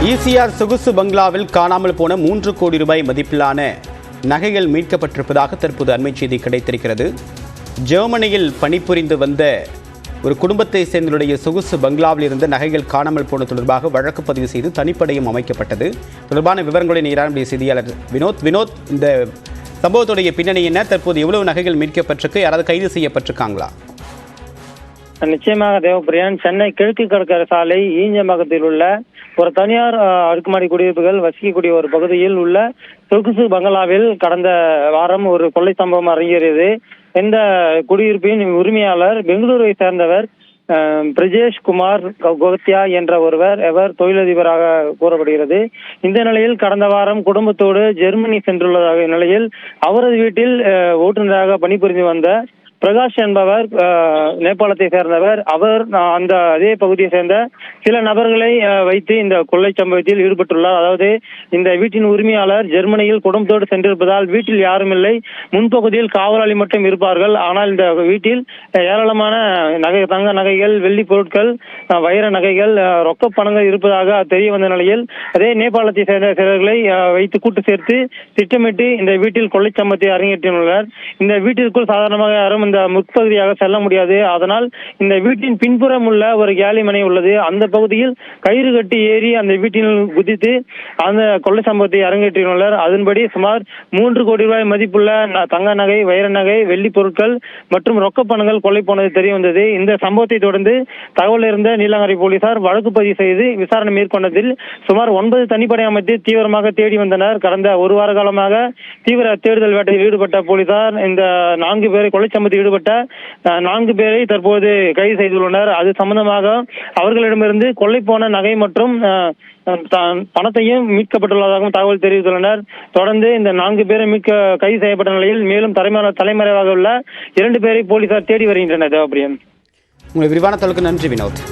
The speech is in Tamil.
ஈசிஆர் சொகுசு பங்களாவில் காணாமல் போன 3 கோடி ரூபாய் மதிப்பிலான நகைகள் மீட்கப்பட்டிருப்பதாக தற்போது அண்மை செய்தி கிடைத்திருக்கிறது. ஜெர்மனியில் பணிபுரிந்து வந்த ஒரு குடும்பத்தை சேர்ந்தவருடைய சொகுசு பங்களாவில் இருந்த நகைகள் காணாமல் போன தொடர்பாக வழக்கு பதிவு செய்து தனிப்படையும் அமைக்கப்பட்டது. தொடர்பான விவரங்களை நம்முடைய செய்தியாளர் வினோத், இந்த சம்பவத்துடைய பின்னணி என்ன? தற்போது எவ்வளவு நகைகள் மீட்கப்பட்டிருக்கு? யாராவது கைது செய்யப்பட்டிருக்காங்களா? நிச்சயமாக தேவப்பிரியன், சென்னை கிழக்கு கடற்கரை சாலை ஈஞ்சம்பக்கத்தில் உள்ள ஒரு தனியார் அடுக்குமாடி குடியிருப்புகள் வசிக்கக்கூடிய ஒரு பகுதியில் உள்ள சொகுசு பங்களாவில் கடந்த வாரம் ஒரு கொள்ளை சம்பவம் அரங்கேறியது. இந்த குடியிருப்பின் உரிமையாளர் பெங்களூரை சேர்ந்தவர் பிரஜேஷ் குமார் கோத்தியா என்ற எவர் தொழிலதிபராக கூறப்படுகிறது. இந்த நிலையில் கடந்த வாரம் குடும்பத்தோடு ஜெர்மனி சென்றுள்ளதாக நிலையில் அவரது வீட்டில் ஓட்டுநராக பணிபுரிந்து வந்த பிரகாஷ் என்பவர் நேபாளத்தை சேர்ந்தவர். அவர் அந்த அதே பகுதியை சேர்ந்த சில நபர்களை வைத்து இந்த கொள்ளை சம்பவத்தில் ஈடுபட்டுள்ளார். அதாவது இந்த வீட்டின் உரிமையாளர் ஜெர்மனியில் குடும்பத்தோடு சென்றிருப்பதால் வீட்டில் யாரும் இல்லை, முன்பகுதியில் காவலாளி மட்டும் இருப்பார்கள். ஆனால் இந்த வீட்டில் ஏராளமான தங்க நகைகள், வெள்ளி பொருட்கள், வைர நகைகள், ரொக்க பணங்கள் இருப்பதாக தெரிய வந்த நிலையில் அதே நேபாளத்தை சேர்ந்த சிலர்களை வைத்து கூட்டு சேர்த்து திட்டமிட்டு இந்த வீட்டில் கொள்ளை சம்பவத்தை அரங்கேற்றியுள்ளனர். இந்த வீட்டிற்குள் சாதாரணமாக யாரும் இந்த முற்பகுதியாக செல்ல முடியாது. அதனால் இந்த வீட்டின் பின்புறம் உள்ள ஒரு கேலி மனை உள்ளது. அந்த பகுதியில் கயிறு கட்டி ஏறி அந்த வீட்டில் குதித்து அந்த கொள்ளை சம்பவத்தை அரங்கேற்றியுள்ளனர். அதன்படி சுமார் 3 கோடி ரூபாய் மதிப்புள்ள தங்க நகை, வைர நகை, வெள்ளி பொருட்கள் மற்றும் ரொக்க பணங்கள் கொள்ளை போனது தெரிய வந்தது. இந்த சம்பவத்தை தொடர்ந்து தகவல் இருந்த நீலகிரி போலீசார் வழக்கு பதிவு செய்து விசாரணை மேற்கொண்டதில் சுமார் 9 தனிப்படை அமைத்து தீவிரமாக தேடி வந்தனர். கடந்த ஒரு வார காலமாக தீவிர தேடுதல் வேட்டையில் ஈடுபட்ட போலீசார் இந்த 4 பேரை கொள்ளை சம்பவத்தில் ஈடுபட்ட 4 பேரை தற்போது கைது செய்துள்ளனர். அது சம்பந்தமாக அவர்களிடமிருந்து கொள்ளை போன நகை மற்றும் பணத்தையும் மீட்கப்பட்டுள்ளதாகவும் தகவல் தெரிவித்துள்ளனர். தொடர்ந்து இந்த 4 பேரை கைது செய்யப்பட்ட நிலையில் மேலும் தலைமறைவாக உள்ள 2 பேரை போலீசார் தேடி வருகின்றனர். தேவப்பிரியன், உங்கள் விரிவான தகவலுக்கு நன்றி வினோத்.